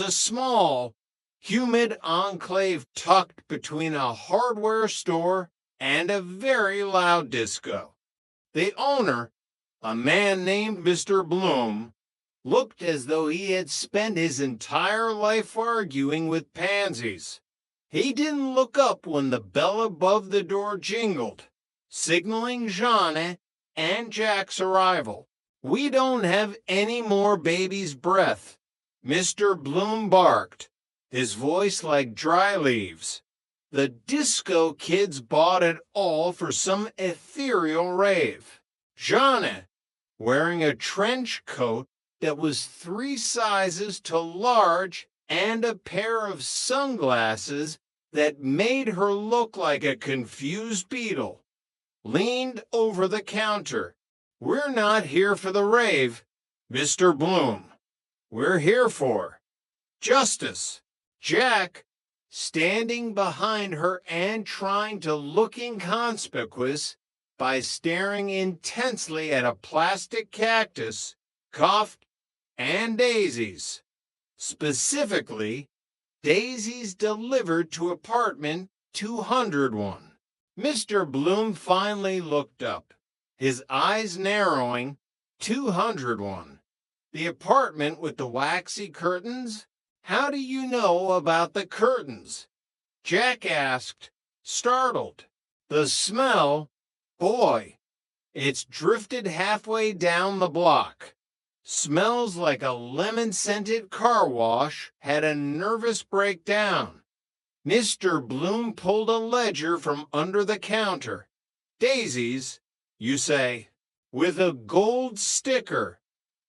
A small, humid enclave tucked between a hardware store and a very loud disco. The owner, a man named Mr. Bloom, looked as though he had spent his entire life arguing with pansies. He didn't look up when the bell above the door jingled, signaling Jeanne and Jack's arrival. "We don't have any more baby's breath," Mr. Bloom barked, his voice like dry leaves. "The disco kids bought it all for some ethereal rave." Jeanne, wearing a trench coat that was 3 sizes too large and a pair of sunglasses that made her look like a confused beetle, leaned over the counter. "We're not here for the rave, Mr. Bloom. We're here for justice." Jack, standing behind her and trying to look inconspicuous by staring intensely at a plastic cactus, coughed, "And daisies. Specifically, daisies delivered to apartment 201. Mr. Bloom finally looked up, his eyes narrowing. 201. The apartment with the waxy curtains? How do you know about the curtains? Jack asked, startled. The smell? Boy, it's drifted halfway down the block. Smells like a lemon-scented car wash had a nervous breakdown. Mr. Bloom pulled a ledger from under the counter. Daisies, you say, with a gold sticker,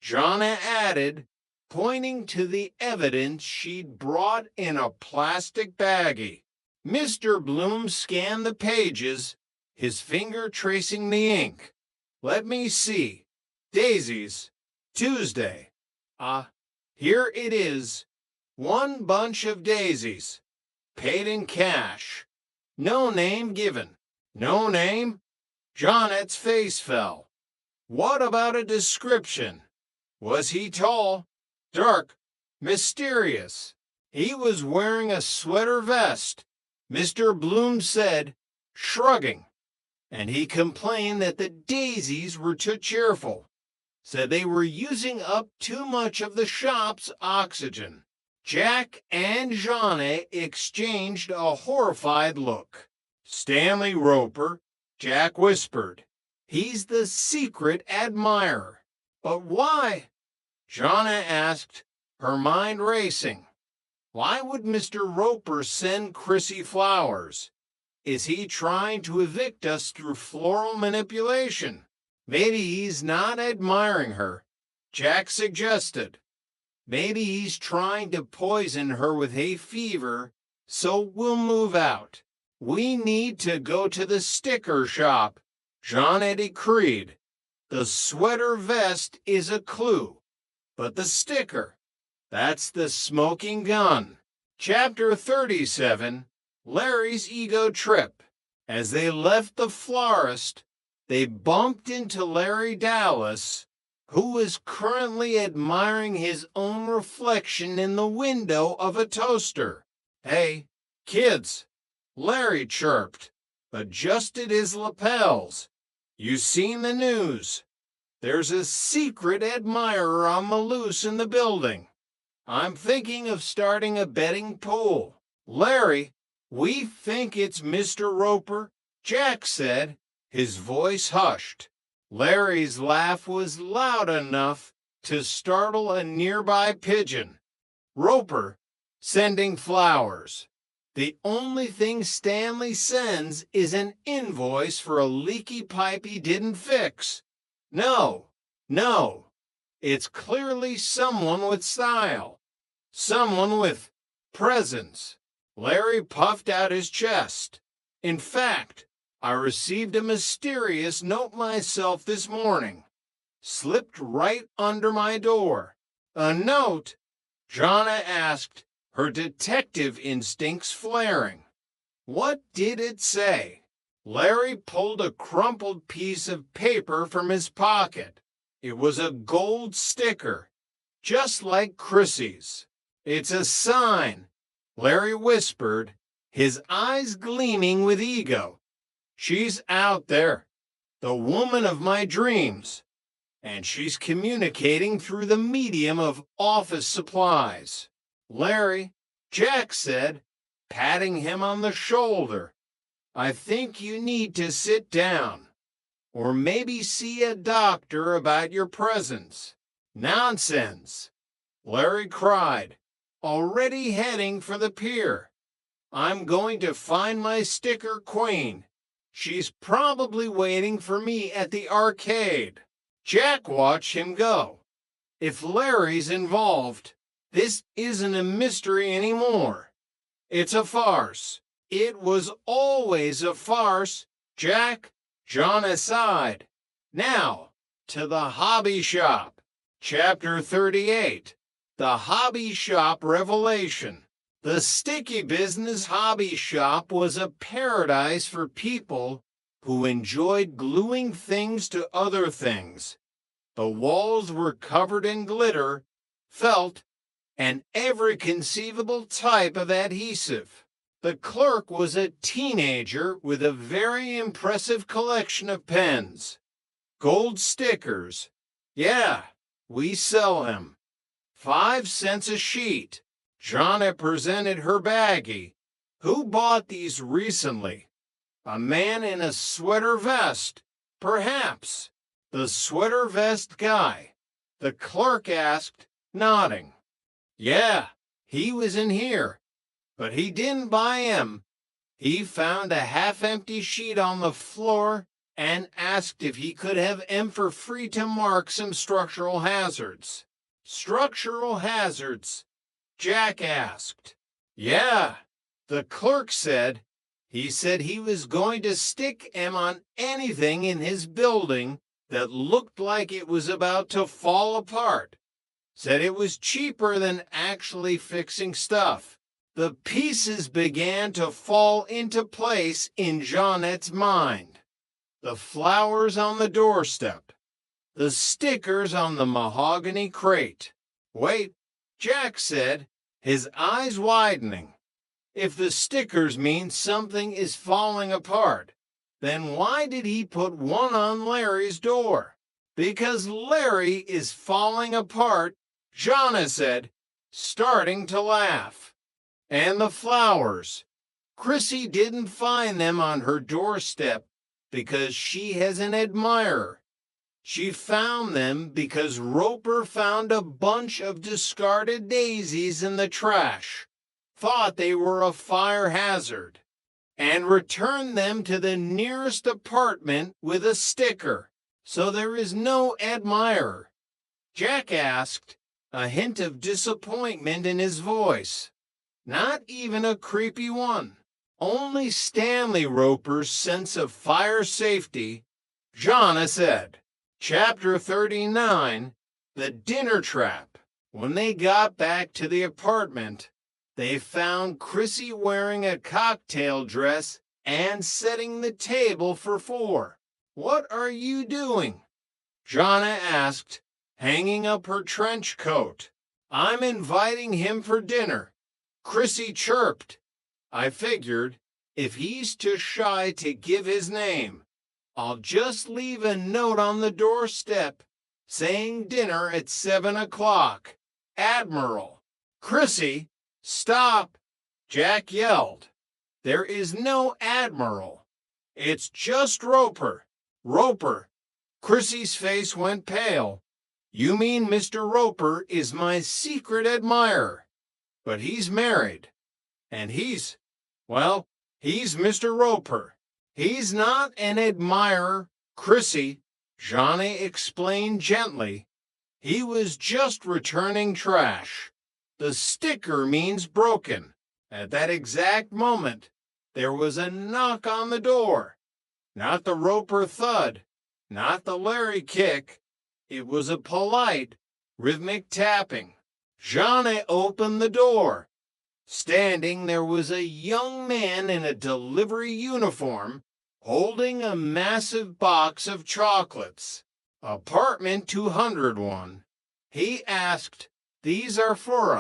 Jeanne added, pointing to the evidence she'd brought in a plastic baggie. Mr. Bloom scanned the pages, his finger tracing the ink. Let me see. Daisies, Tuesday. Here it is. 1 bunch of daisies. Paid in cash. No name given. No name? Jeanette's face fell. What about a description? Was he tall, dark, mysterious? He was wearing a sweater vest, Mr. Bloom said, shrugging. And he complained that the daisies were too cheerful. Said they were using up too much of the shop's oxygen. Jack and Jeanne exchanged a horrified look. Stanley Roper, Jack whispered. He's the secret admirer. But why? Jeanne asked, her mind racing. Why would Mr. Roper send Chrissy flowers? Is he trying to evict us through floral manipulation? Maybe he's not admiring her, Jack suggested. Maybe he's trying to poison her with hay fever, so we'll move out. We need to go to the sticker shop, Jeanne decreed. The sweater vest is a clue, but the sticker, that's the smoking gun. Chapter 37, Larry's Ego Trip. As they left the florist, they bumped into Larry Dallas, who was currently admiring his own reflection in the window of a toaster. Hey, kids, Larry chirped, adjusted his lapels. You seen the news? There's a secret admirer on the loose in the building. I'm thinking of starting a betting pool. Larry, we think it's Mr. Roper, Jack said, his voice hushed. Larry's laugh was loud enough to startle a nearby pigeon. Roper, sending flowers. The only thing Stanley sends is an invoice for a leaky pipe he didn't fix. No, it's clearly someone with style. Someone with presence. Larry puffed out his chest. In fact, I received a mysterious note myself this morning. Slipped right under my door. A note? Jeanne asked, her detective instincts flaring. What did it say? Larry pulled a crumpled piece of paper from his pocket. It was a gold sticker, just like Chrissy's. It's a sign, Larry whispered, his eyes gleaming with ego. She's out there, the woman of my dreams, and she's communicating through the medium of office supplies. Larry, Jack said, patting him on the shoulder, I think you need to sit down, or maybe see a doctor about your presence. Nonsense, Larry cried, already heading for the pier. I'm going to find my sticker queen. She's probably waiting for me at the arcade. Jack watched him go. If Larry's involved, this isn't a mystery anymore. It's a farce. It was always a farce, Jack, John aside. Now, to the hobby shop. Chapter 38. The Hobby Shop Revelation. The Sticky Business Hobby Shop was a paradise for people who enjoyed gluing things to other things. The walls were covered in glitter, felt, and every conceivable type of adhesive. The clerk was a teenager with a very impressive collection of pens. Gold stickers. Yeah, we sell them. 5 cents a sheet. Jonna presented her baggie. Who bought these recently? A man in a sweater vest, perhaps. The sweater vest guy. The clerk asked, nodding. Yeah, he was in here, but he didn't buy 'em. He found a half-empty sheet on the floor and asked if he could have 'em for free to mark some structural hazards. Structural hazards? Jack asked. Yeah, the clerk said. He said he was going to stick 'em on anything in his building that looked like it was about to fall apart. Said it was cheaper than actually fixing stuff. The pieces began to fall into place in Jeanette's mind. The flowers on the doorstep. The stickers on the mahogany crate. Wait, Jack said, his eyes widening. If the stickers mean something is falling apart, then why did he put one on Larry's door? Because Larry is falling apart, Jonna said, starting to laugh. And the flowers. Chrissy didn't find them on her doorstep because she has an admirer. She found them because Roper found a bunch of discarded daisies in the trash, thought they were a fire hazard, and returned them to the nearest apartment with a sticker. So there is no admirer. Jack asked, a hint of disappointment in his voice. Not even a creepy one. Only Stanley Roper's sense of fire safety, Jonna said. Chapter 39, The Dinner Trap. When they got back to the apartment, they found Chrissy wearing a cocktail dress and setting the table for 4. What are you doing? Jonna asked, hanging up her trench coat. I'm inviting him for dinner. Chrissy chirped. I figured, if he's too shy to give his name, I'll just leave a note on the doorstep saying dinner at 7 o'clock. Admiral. Chrissy, stop, Jack yelled. There is no Admiral. It's just Roper. Roper. Chrissy's face went pale. You mean Mr. Roper is my secret admirer? But he's married. And he's Mr. Roper. He's not an admirer, Chrissy, Johnny explained gently. He was just returning trash. The sticker means broken. At that exact moment, there was a knock on the door. Not the Roper thud, not the Larry kick. It was a polite, rhythmic tapping. Johnny opened the door. Standing there was a young man in a delivery uniform holding a massive box of chocolates. Apartment 201. He asked, These are for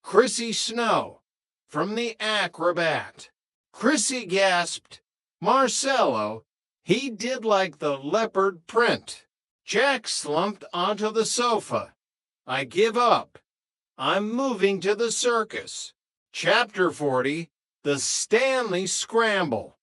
Chrissy Snow from The Acrobat. Chrissy gasped, Marcello, he did like the leopard print. Jack slumped onto the sofa. I give up. I'm moving to the circus. Chapter 40, The Stanley Scramble.